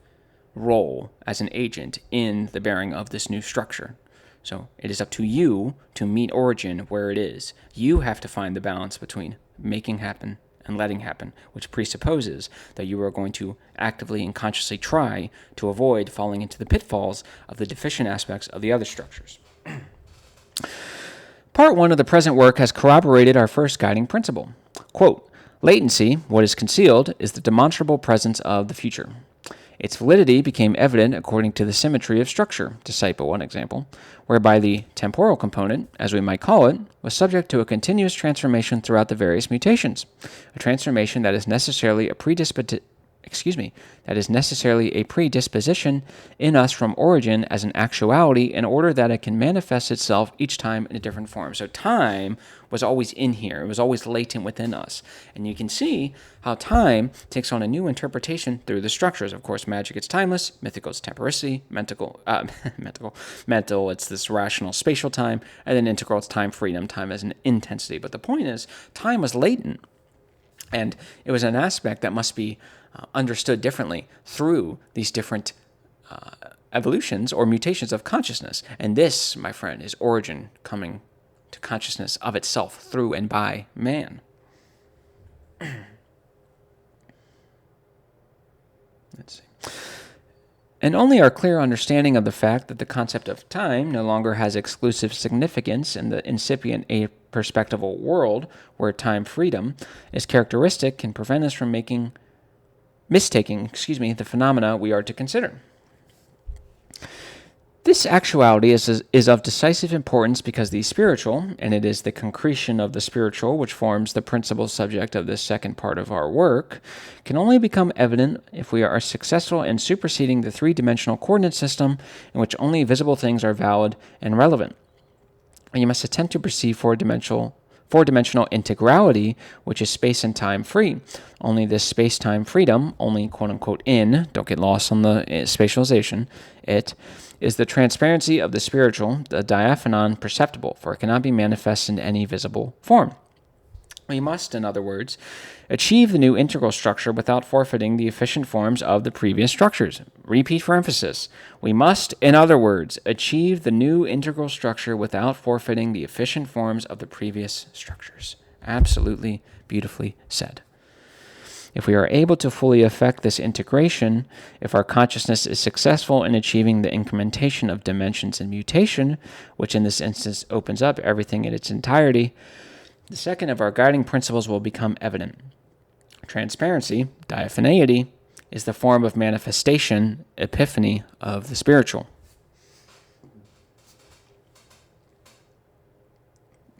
role as an agent in the bearing of this new structure. So it is up to you to meet origin where it is. You have to find the balance between making happen and letting happen, which presupposes that you are going to actively and consciously try to avoid falling into the pitfalls of the deficient aspects of the other structures. Part 1 of the present work has corroborated our first guiding principle. Quote, latency, what is concealed, is the demonstrable presence of the future. Its validity became evident according to the symmetry of structure, to cite but one example, whereby the temporal component, as we might call it, was subject to a continuous transformation throughout the various mutations, a transformation that is necessarily a predisposition in us from origin as an actuality in order that it can manifest itself each time in a different form. So time was always in here. It was always latent within us. And you can see how time takes on a new interpretation through the structures. Of course, magic, it's timeless. Mythical, it's temporality. Mental, it's this rational spatial time. And then integral, it's time freedom, time as an intensity. But the point is, time was latent. And it was an aspect that must be understood differently through these different evolutions or mutations of consciousness. And this, my friend, is origin coming to consciousness of itself through and by man. Let's see. And only our clear understanding of the fact that the concept of time no longer has exclusive significance in the incipient aperspectival world where time freedom is characteristic can prevent us from mistaking the phenomena we are to consider. This actuality is of decisive importance because the spiritual, and it is the concretion of the spiritual which forms the principal subject of this second part of our work, can only become evident if we are successful in superseding the three-dimensional coordinate system in which only visible things are valid and relevant. And you must attempt to perceive four-dimensional integrality, which is space and time free. Only this space-time freedom, only quote-unquote in, don't get lost on the spatialization, it is the transparency of the spiritual, the diaphanon perceptible, for it cannot be manifest in any visible form. We must, in other words, achieve the new integral structure without forfeiting the efficient forms of the previous structures. Repeat for emphasis. We must, in other words, achieve the new integral structure without forfeiting the efficient forms of the previous structures. Absolutely beautifully said. If we are able to fully effect this integration, if our consciousness is successful in achieving the incrementation of dimensions and mutation, which in this instance opens up everything in its entirety, the second of our guiding principles will become evident. Transparency, diaphaneity, is the form of manifestation, epiphany of the spiritual.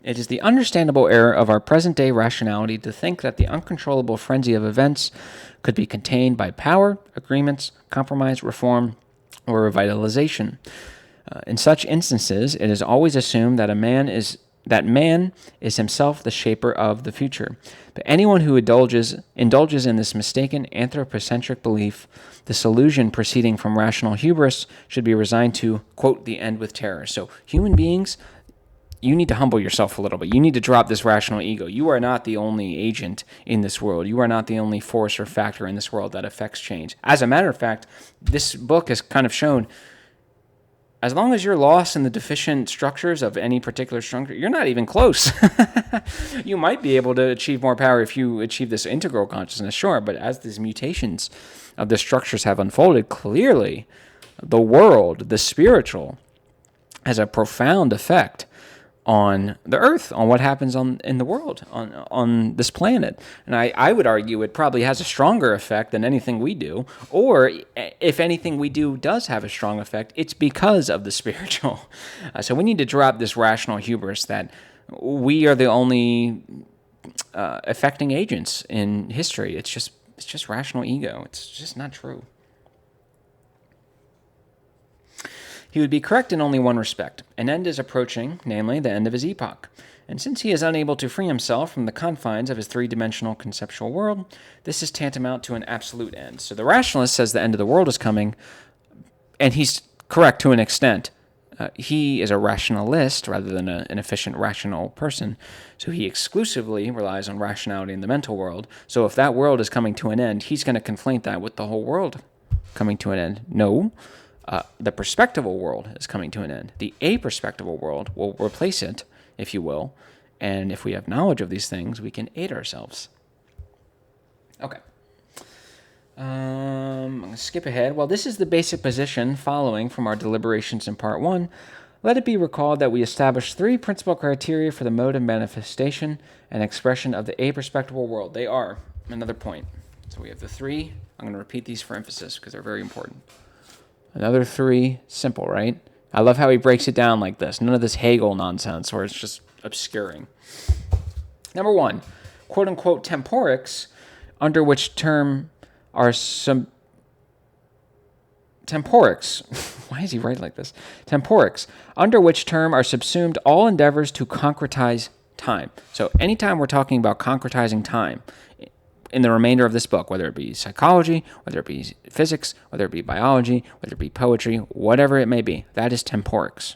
It is the understandable error of our present-day rationality to think that the uncontrollable frenzy of events could be contained by power, agreements, compromise, reform, or revitalization. In such instances, it is always assumed that man is himself the shaper of the future. But anyone who indulges in this mistaken anthropocentric belief, this illusion proceeding from rational hubris, should be resigned to, quote, the end with terror. So human beings, you need to humble yourself a little bit. You need to drop this rational ego. You are not the only agent in this world. You are not the only force or factor in this world that affects change. As a matter of fact, this book has kind of shown, as long as you're lost in the deficient structures of any particular structure, you're not even close. You might be able to achieve more power if you achieve this integral consciousness, sure, but as these mutations of the structures have unfolded, clearly the world, the spiritual, has a profound effect on the earth, on what happens in the world, on this planet. And I would argue it probably has a stronger effect than anything we do, or if anything we do does have a strong effect, it's because of the spiritual. So we need to drop this rational hubris that we are the only affecting agents in history. It's just rational ego. It's just not true. He would be correct in only one respect. An end is approaching, namely the end of his epoch. And since he is unable to free himself from the confines of his three-dimensional conceptual world, this is tantamount to an absolute end. So the rationalist says the end of the world is coming, and he's correct to an extent. He is a rationalist rather than an efficient rational person, so he exclusively relies on rationality in the mental world. So if that world is coming to an end, he's going to conflate that with the whole world coming to an end. No. The perspectival world is coming to an end. The aperspectival world will replace it, if you will. And if we have knowledge of these things, we can aid ourselves. Okay. I'm going to skip ahead. Well, this is the basic position following from our deliberations in Part 1. Let it be recalled that we established three principal criteria for the mode of manifestation and expression of the aperspectival world. They are, another point. So we have the three. I'm going to repeat these for emphasis because they're very important. Another three, simple, right? I love how he breaks it down like this. None of this Hegel nonsense where it's just obscuring. Number one, quote-unquote temporics, under which term are some... Temporics. Why is he writing like this? Temporics, under which term are subsumed all endeavors to concretize time. So anytime we're talking about concretizing time, in the remainder of this book, whether it be psychology, whether it be physics, whether it be biology, whether it be poetry, whatever it may be, that is temporics.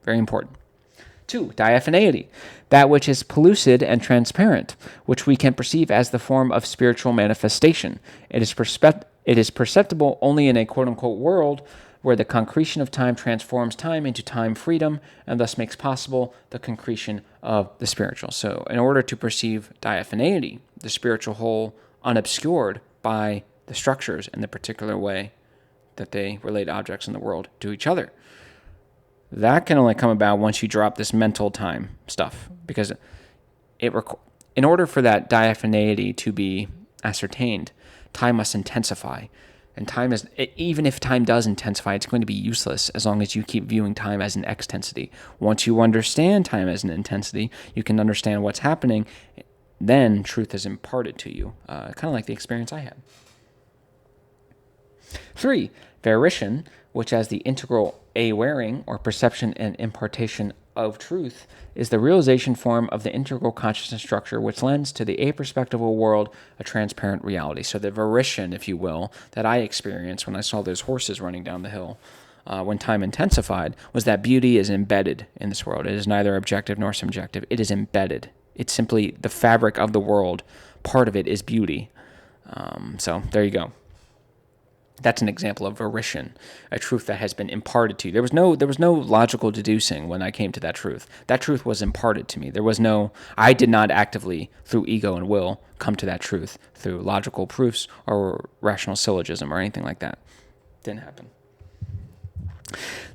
Very important. 2, diaphaneity, that which is pellucid and transparent, which we can perceive as the form of spiritual manifestation. It is perceptible only in a quote-unquote world where the concretion of time transforms time into time freedom and thus makes possible the concretion of the spiritual. So in order to perceive diaphaneity, the spiritual whole unobscured by the structures in the particular way that they relate objects in the world to each other, that can only come about once you drop this mental time stuff, because in order for that diaphaneity to be ascertained, time must intensify. And time is, even if time does intensify, it's going to be useless as long as you keep viewing time as an extensity. Once you understand time as an intensity, you can understand what's happening. Then truth is imparted to you, kind of like the experience I had. 3, volition, which as the integral awaring or perception and impartation of truth is the realization form of the integral consciousness structure which lends to the aperspectival world a transparent reality. So the volition, if you will, that I experienced when I saw those horses running down the hill when time intensified was that beauty is embedded in this world. It is neither objective nor subjective. It is embedded. It's simply the fabric of the world. Part of it is beauty. So there you go. That's an example of volition, a truth that has been imparted to you. There was no logical deducing when I came to that truth. That truth was imparted to me. I did not actively, through ego and will, come to that truth through logical proofs or rational syllogism or anything like that. Didn't happen.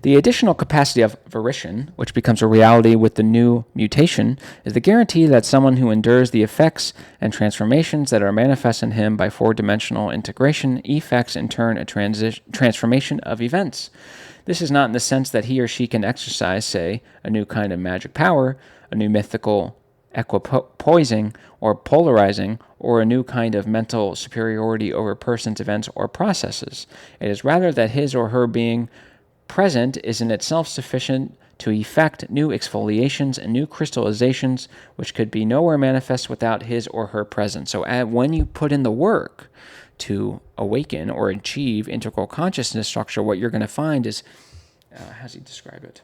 The additional capacity of volition, which becomes a reality with the new mutation, is the guarantee that someone who endures the effects and transformations that are manifest in him by four-dimensional integration effects in turn a transformation of events. This is not in the sense that he or she can exercise, say, a new kind of magic power, a new mythical equipoising or polarizing, or a new kind of mental superiority over persons, events, or processes. It is rather that his or her being present is in itself sufficient to effect new exfoliations and new crystallizations, which could be nowhere manifest without his or her presence. So when you put in the work to awaken or achieve integral consciousness structure, what you're going to find is, how does he describe it?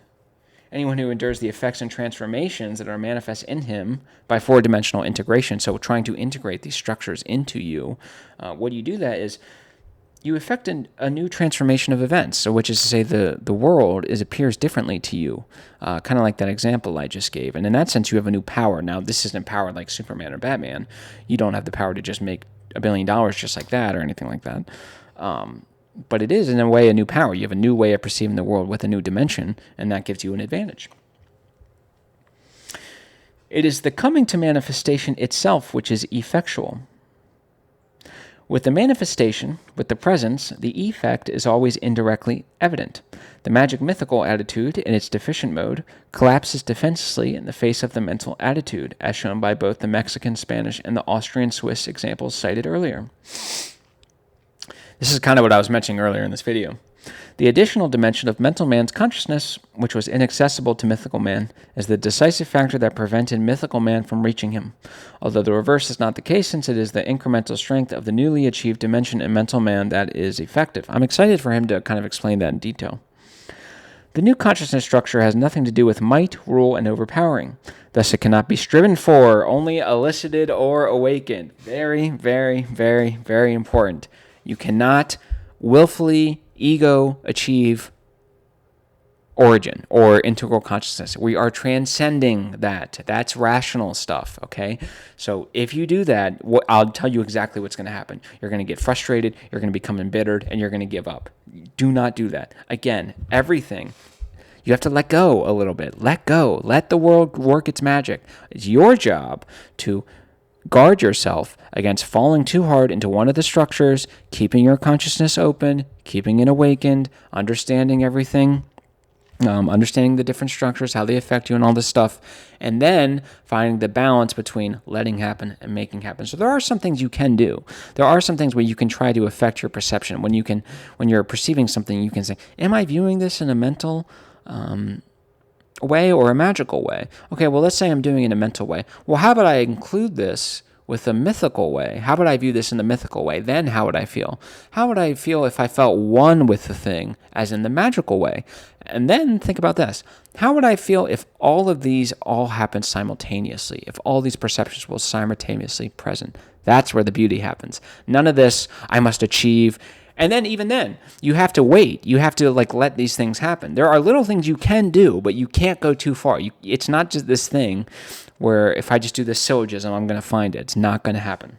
Anyone who endures the effects and transformations that are manifest in him by four-dimensional integration, so trying to integrate these structures into you, what you do that is you effect a new transformation of events, so which is to say the world appears differently to you, kind of like that example I just gave. And in that sense, you have a new power. Now, this isn't power like Superman or Batman. You don't have the power to just make $1 billion just like that or anything like that. But it is, in a way, a new power. You have a new way of perceiving the world with a new dimension, and that gives you an advantage. It is the coming to manifestation itself which is effectual. With the manifestation, with the presence, the effect is always indirectly evident. The magic mythical attitude, in its deficient mode, collapses defenselessly in the face of the mental attitude, as shown by both the Mexican, Spanish, and the Austrian-Swiss examples cited earlier. This is kind of what I was mentioning earlier in this video. The additional dimension of mental man's consciousness, which was inaccessible to mythical man, is the decisive factor that prevented mythical man from reaching him, although the reverse is not the case, since it is the incremental strength of the newly achieved dimension in mental man that is effective. I'm excited for him to kind of explain that in detail. The new consciousness structure has nothing to do with might, rule, and overpowering. Thus, it cannot be striven for, only elicited or awakened. Very, very, very, very important. You cannot willfully ego achieve origin or integral consciousness. We are transcending that. That's rational stuff, okay? So if you do that, I'll tell you exactly what's going to happen. You're going to get frustrated, you're going to become embittered, and you're going to give up. Do not do that. Again, everything, you have to let go a little bit. Let go. Let the world work its magic. It's your job to guard yourself against falling too hard into one of the structures, keeping your consciousness open, keeping it awakened, understanding everything, understanding the different structures, how they affect you and all this stuff, and then finding the balance between letting happen and making happen. So there are some things you can do. There are some things where you can try to affect your perception. When you're perceiving something, you can say, am I viewing this in a mental way or a magical way? Okay, well, let's say I'm doing it in a mental way. Well, how about I include this with a mythical way? How would I view this in the mythical way? Then how would I feel? How would I feel if I felt one with the thing, as in the magical way? And then think about this. How would I feel if all of these all happen simultaneously? If all these perceptions were simultaneously present? That's where the beauty happens. None of this, I must achieve. And then even then, you have to wait. You have to let these things happen. There are little things you can do, but you can't go too far. It's not just this thing where if I just do this syllogism, I'm going to find it. It's not going to happen.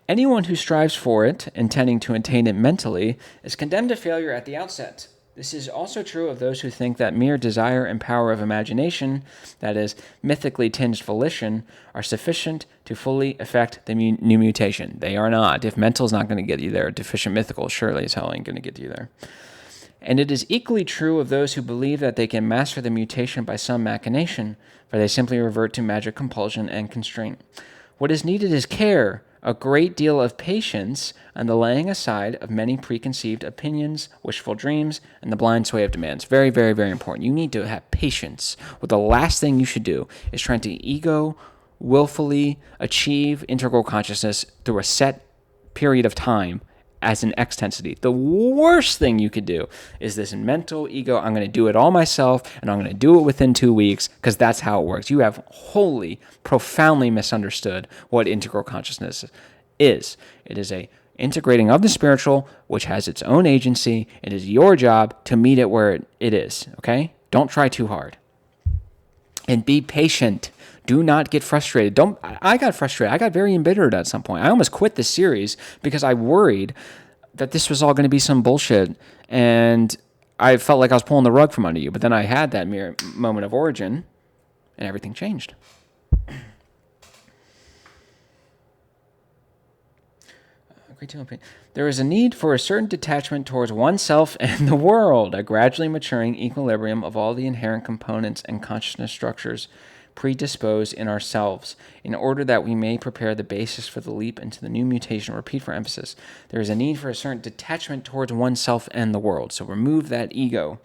Anyone who strives for it, intending to attain it mentally, is condemned to failure at the outset. This is also true of those who think that mere desire and power of imagination, that is, mythically tinged volition, are sufficient to fully effect the new mutation. They are not. If mental is not going to get you there, deficient mythical surely as hell ain't going to get you there. And it is equally true of those who believe that they can master the mutation by some machination, for they simply revert to magic compulsion and constraint. What is needed is care, a great deal of patience, and the laying aside of many preconceived opinions, wishful dreams, and the blind sway of demands. Very, very, very important. You need to have patience. Well, the last thing you should do is trying to willfully achieve integral consciousness through a set period of time as an extensity. The worst thing you could do is this mental ego, I'm going to do it all myself, and I'm going to do it within 2 weeks, because that's how it works. You have wholly, profoundly misunderstood what integral consciousness is. It is a integrating of the spiritual, which has its own agency. It is your job to meet it where it is, okay? Don't try too hard. And be patient. Do not get frustrated. I got frustrated. I got very embittered at some point. I almost quit this series because I worried that this was all going to be some bullshit, and I felt like I was pulling the rug from under you. But then I had that mere moment of origin, and everything changed. There is a need for a certain detachment towards oneself and the world, a gradually maturing equilibrium of all the inherent components and consciousness structures predisposed in ourselves, in order that we may prepare the basis for the leap into the new mutation. Repeat for emphasis. There is a need for a certain detachment towards oneself and the world. So remove that ego.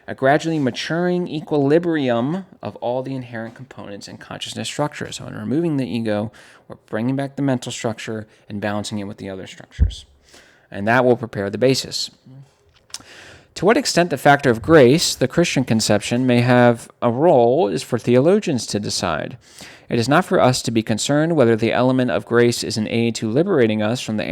A gradually maturing equilibrium of all the inherent components and consciousness structures. So in removing the ego, we're bringing back the mental structure and balancing it with the other structures. And that will prepare the basis. To what extent the factor of grace, the Christian conception, may have a role is for theologians to decide. It is not for us to be concerned whether the element of grace is an aid to liberating us from the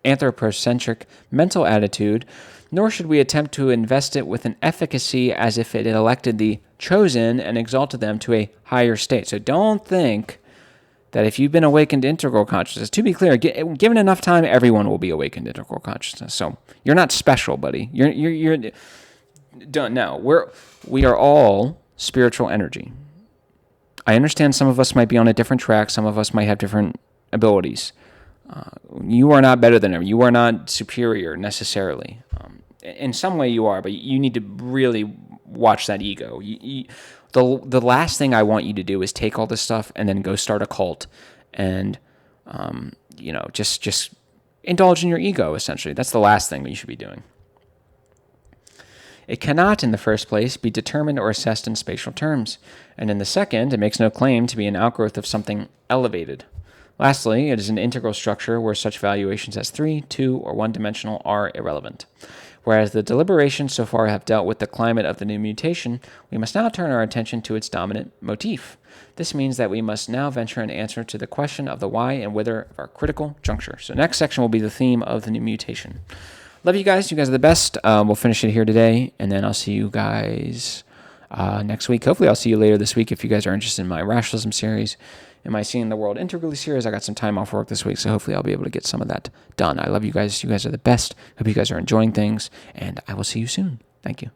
anthropocentric mental attitude, nor should we attempt to invest it with an efficacy as if it had elected the chosen and exalted them to a higher state. So don't think that if you've been awakened to integral consciousness, to be clear, given enough time, everyone will be awakened to integral consciousness. So you're not special, buddy. You're don't know. We are all spiritual energy. I understand some of us might be on a different track. Some of us might have different abilities. You are not better than everyone. You are not superior necessarily. In some way you are, but you need to really watch that ego. The last thing I want you to do is take all this stuff and then go start a cult and, just indulge in your ego, essentially. That's the last thing that you should be doing. It cannot, in the first place, be determined or assessed in spatial terms. And in the second, it makes no claim to be an outgrowth of something elevated. Lastly, it is an integral structure where such valuations as 3, 2, or one-dimensional are irrelevant. Whereas the deliberations so far have dealt with the climate of the new mutation, we must now turn our attention to its dominant motif. This means that we must now venture an answer to the question of the why and whither of our critical juncture. So next section will be the theme of the new mutation. Love you guys. You guys are the best. We'll finish it here today, and then I'll see you guys next week. Hopefully I'll see you later this week if you guys are interested in my rationalism series. In my Seeing the World Integrally series, I got some time off work this week, so hopefully I'll be able to get some of that done. I love you guys. You guys are the best. Hope you guys are enjoying things, and I will see you soon. Thank you.